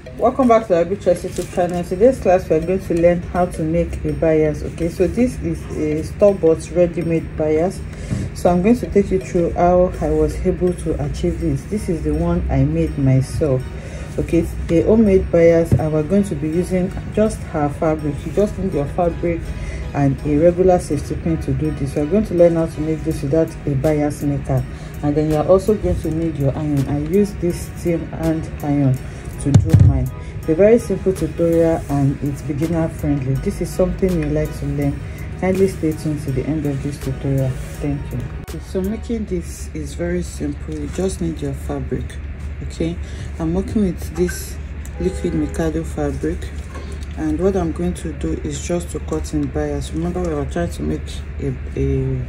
Welcome back to our Big Choice YouTube channel. Today's class we are going to learn how to make a bias. Okay, so this is a store-bought ready-made bias. So I'm going to take you through how I was able to achieve this. This is the one I made myself. Okay, it's a homemade bias, and we're going to be using just her fabric. You just need your fabric and a regular safety pin to do this. We're going to learn how to make this without a bias maker, and then you're also going to need your iron. I use this steam hand iron to do mine. It's a very simple tutorial and it's beginner friendly. This is something you like to learn. Kindly stay tuned to the end of this tutorial. Thank you. Okay, so making this is very simple. You just need your fabric. Okay, I'm working with this liquid Mikado fabric, and what I'm going to do is just to cut in bias. Remember, we were trying to make a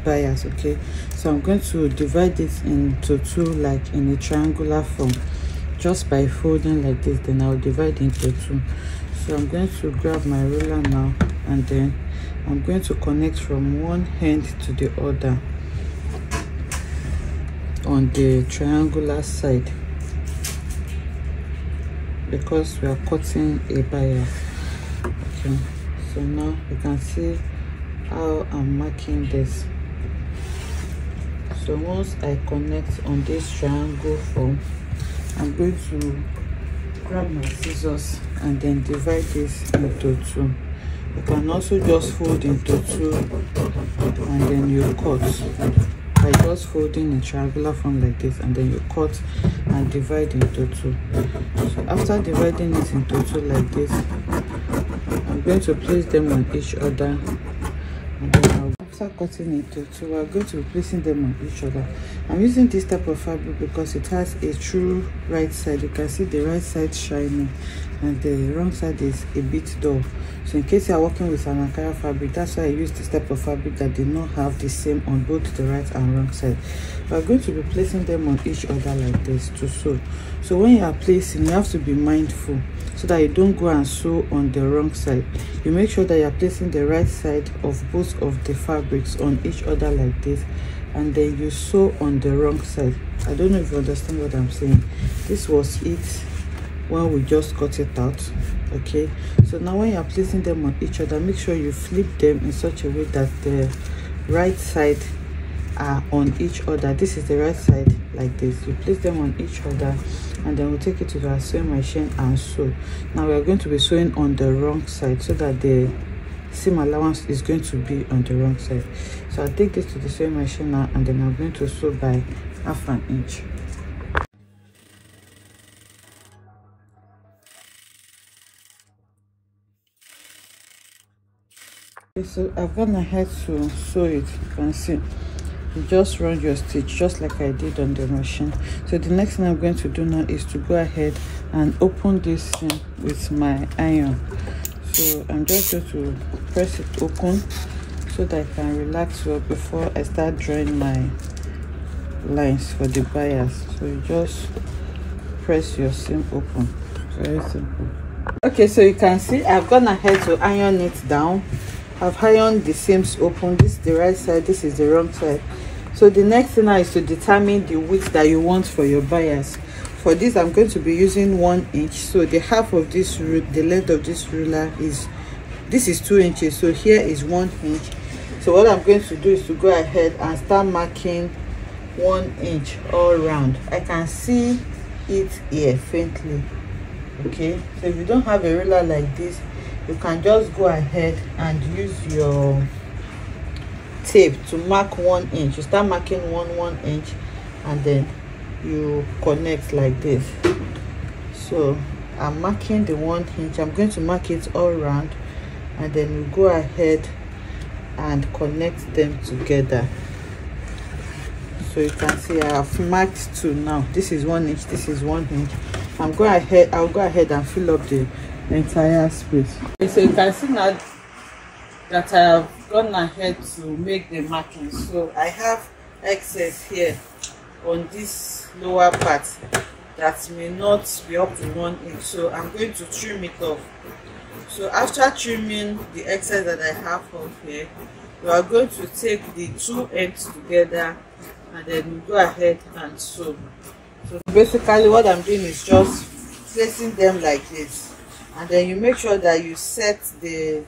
bias. Okay, so I'm going to divide this into two, like in a triangular form, just by folding like this. Then I'll divide into two. So I'm going to grab my ruler now, and then I'm going to connect from one end to the other on the triangular side, because we are cutting a bias. Okay, so now you can see how I'm marking this. So once I connect on this triangle form, I'm going to grab my scissors and then divide this into two. You can also just fold into two and then you cut by just folding in triangular form like this, and then you cut and divide into two. So after dividing it into two like this, I'm going to place them on each other, and then after cutting into two, we're going to be placing them on each other. I'm using this type of fabric because it has a true right side. You can see the right side shining and the wrong side is a bit dull. So in case you are working with an Ankara fabric, that's why I use this type of fabric that did not have the same on both the right and wrong side. We're going to be placing them on each other like this to sew. So when you are placing, you have to be mindful so that you don't go and sew on the wrong side. You make sure that you are placing the right side of both of the fabrics on each other like this, and then you sew on the wrong side. I don't know if you understand what I'm saying. This was it when we just cut it out. Okay, so now when you are placing them on each other, make sure you flip them in such a way that the right side are on each other. This is the right side like this. You place them on each other, and then we'll take it to our sewing machine and sew. Now we are going to be sewing on the wrong side so that the seam allowance is going to be on the wrong side. So I'll take this to the sewing machine now, and then I'm going to sew by 1/2 inch. Okay, so I've gone ahead to sew it. You can see you just run your stitch just like I did on the machine. So the next thing I'm going to do now is to go ahead and open this seam with my iron. So I'm just going to press it open so that I can relax well before I start drawing my lines for the bias. So you just press your seam open. Very simple. Okay, so you can see I've gone ahead to iron it down. I've ironed the seams open. This is the right side, this is the wrong side. So the next thing now is to determine the width that you want for your bias. For this, I'm going to be using 1 inch. So the half of this, the length of this ruler is 2 inches. So here is 1 inch. So what I'm going to do is to go ahead and start marking 1 inch all round. I can see it here faintly. Okay, so if you don't have a ruler like this, you can just go ahead and use your tape to mark 1 inch. You start marking 1 inch, and then you connect like this. So I'm marking the 1 inch. I'm going to mark it all round, and then you go ahead and connect them together. So you can see I have marked 2 now. This is 1 inch, this is 1 inch. I'll go ahead and fill up the entire space. Okay, so you can see now that I have gone ahead to make the markings. So I have excess here on this lower part that may not be up to 1 inch, so I'm going to trim it off. So after trimming the excess that I have off here, we are going to take the 2 ends together, and then we go ahead and sew. So basically what I'm doing is just placing them like this, and then you make sure that you set the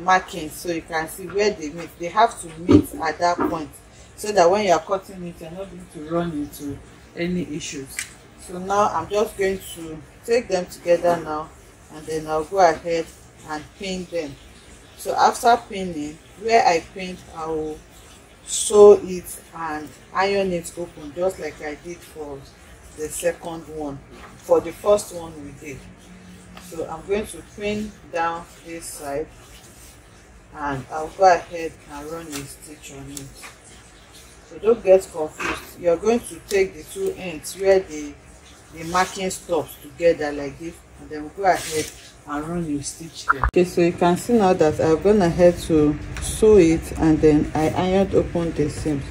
markings so you can see where they meet. They have to meet at that point, so that when you are cutting it, you're not going to run into any issues. So now I'm just going to take them together now, and then I'll go ahead and pin them. So after pinning, where I pinned, I will sew it and iron it open, just like I did for the second one, for the first one we did. So I'm going to pin down this side, and I'll go ahead and run a stitch on it. So don't get confused. You're going to take the two ends where the marking stops together like this, and then we'll go ahead and run your stitch there. Okay, so you can see now that I've gone ahead to sew it, and then I ironed open the seams.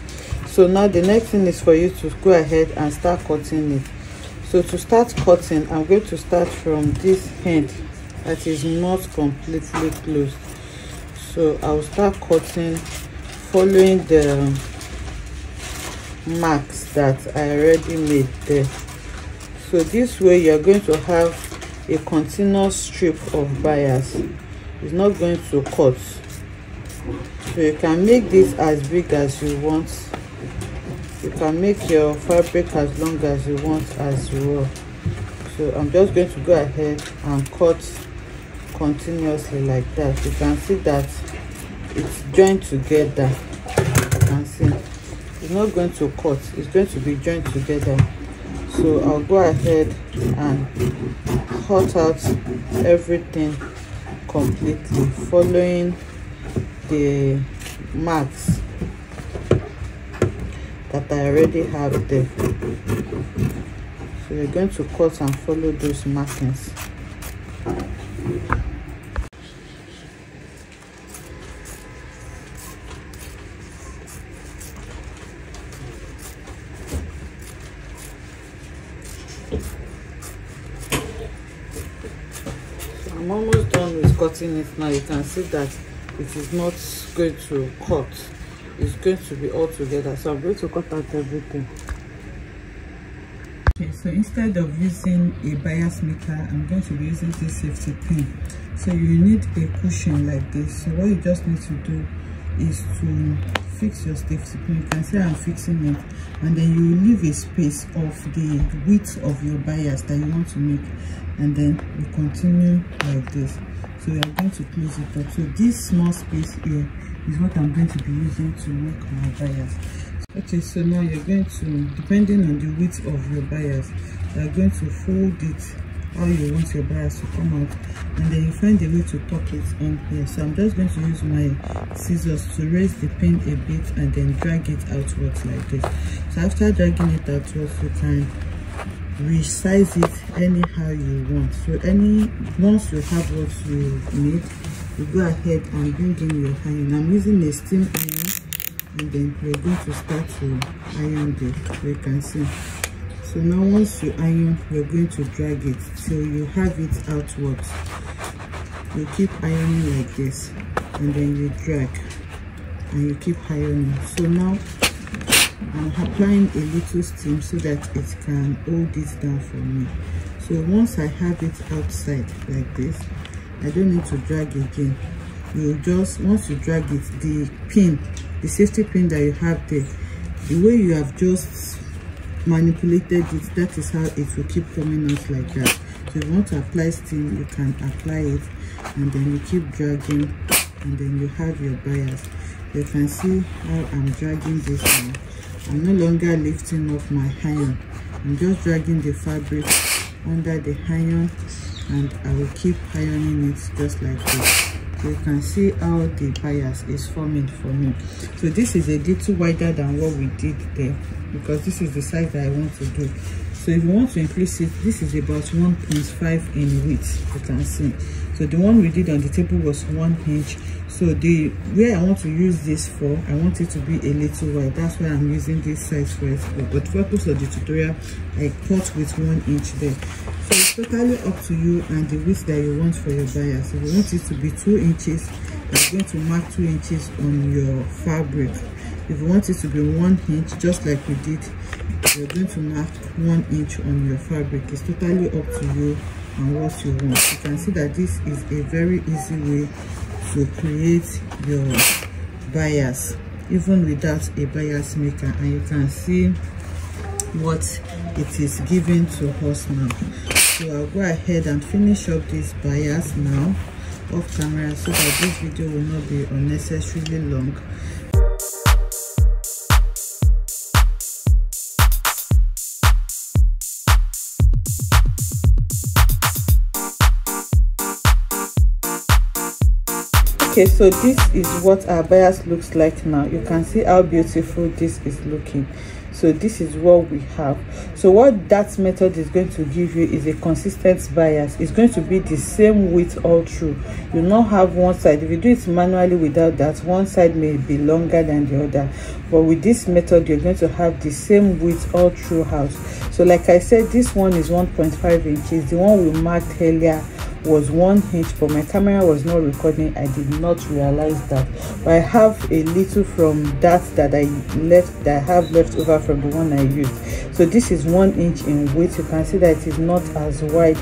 So now the next thing is for you to go ahead and start cutting it. So to start cutting, I'm going to start from this end that is not completely closed. So I'll start cutting following the marks that I already made there. So this way you're going to have a continuous strip of bias. It's not going to cut. So you can make this as big as you want. You can make your fabric as long as you want as well. So I'm just going to go ahead and cut continuously like that. You can see that it's joined together. You can see it's not going to cut, it's going to be joined together. So I'll go ahead and cut out everything completely following the marks that I already have there. So you're going to cut and follow those markings. I'm almost done with cutting it now. You can see that it is not going to cut, it's going to be all together. So I'm going to cut out everything. Okay, so instead of using a bias maker, I'm going to be using this safety pin. So you need a cushion like this. So what you just need to do is to fix your safety pin. You can see I'm fixing it, and then you leave a space of the width of your bias that you want to make, and then you continue like this. So you are going to close it up. So this small space here is what I'm going to be using to make my bias. Okay, so now you're going to, depending on the width of your bias, you're going to fold it how you want your bias to come out, and then you find a way to tuck it on here. So I'm just going to use my scissors to raise the pin a bit and then drag it outwards like this. So after dragging it outwards, you can resize it anyhow you want. So once you have what you need, you go ahead and bring in your iron. I'm using a steam iron, and then we're going to start to iron this, so you can see. So now once you iron, you're going to drag it till you have it outwards. You keep ironing like this, and then you drag and you keep ironing. So now I'm applying a little steam so that it can hold it down for me. So once I have it outside like this, I don't need to drag again. You just, once you drag it, the pin, the safety pin that you have there, the way you have just manipulated it, that is how it will keep coming out like that. So if you want to apply steam, you can apply it, and then you keep dragging, and then you have your bias. You can see how I'm dragging this now. I'm no longer lifting up my iron. I'm just dragging the fabric under the iron, and I will keep ironing it just like this. So you can see how the bias is forming for me. So this is a little wider than what we did there, because this is the size that I want to do. So if you want to increase it, this is about 1.5 in width, you can see. So the one we did on the table was 1 inch. So the way I want to use this for, I want it to be a little wide. That's why I'm using this size for it. But for the purpose of the tutorial, I cut with 1 inch there. So it's totally up to you and the width that you want for your bias. If you want it to be 2 inches, you're going to mark 2 inches on your fabric. If you want it to be 1 inch, just like we did you're going to mark 1 inch on your fabric. It's totally up to you and what you want. You can see that this is a very easy way to create your bias even without a bias maker, and you can see what it is giving to us now. So I'll go ahead and finish up this bias now off camera so that this video will not be unnecessarily long. Okay, so this is what our bias looks like now. You can see how beautiful this is looking. So this is what we have. So what that method is going to give you is a consistent bias. It's going to be the same width all through. You will not have one side. If you do it manually without that, one side may be longer than the other, but with this method you're going to have the same width all throughout. So like I said, this one is 1.5 inches. The one we marked earlier was 1 inch, but my camera was not recording. I did not realize that, but I have a little from that I have left over from the one I used. So this is 1 inch in width. You can see that it is not as wide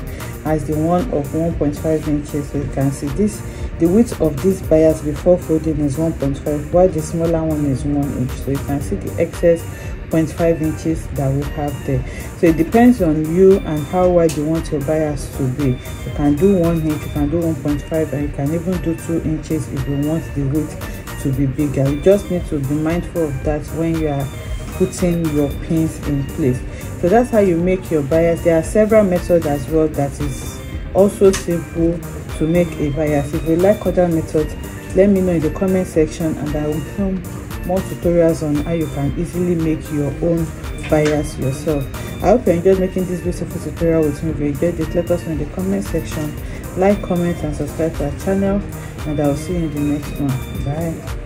as the one of 1.5 inches. So you can see this, the width of this bias before folding is 1.5, while the smaller one is 1 inch. So you can see the excess 0.5 inches that we have there. So it depends on you and how wide you want your bias to be. You can do 1 inch, you can do 1.5, and you can even do 2 inches if you want the width to be bigger. You just need to be mindful of that when you are putting your pins in place. So that's how you make your bias. There are several methods as well that is also simple to make a bias. If you like other methods, let me know in the comment section, and I will film more tutorials on how you can easily make your own bias yourself. I hope you enjoyed making this beautiful tutorial with me. If you enjoyed it, let us know in the comment section. Like, comment and subscribe to our channel, and I will see you in the next one. Bye.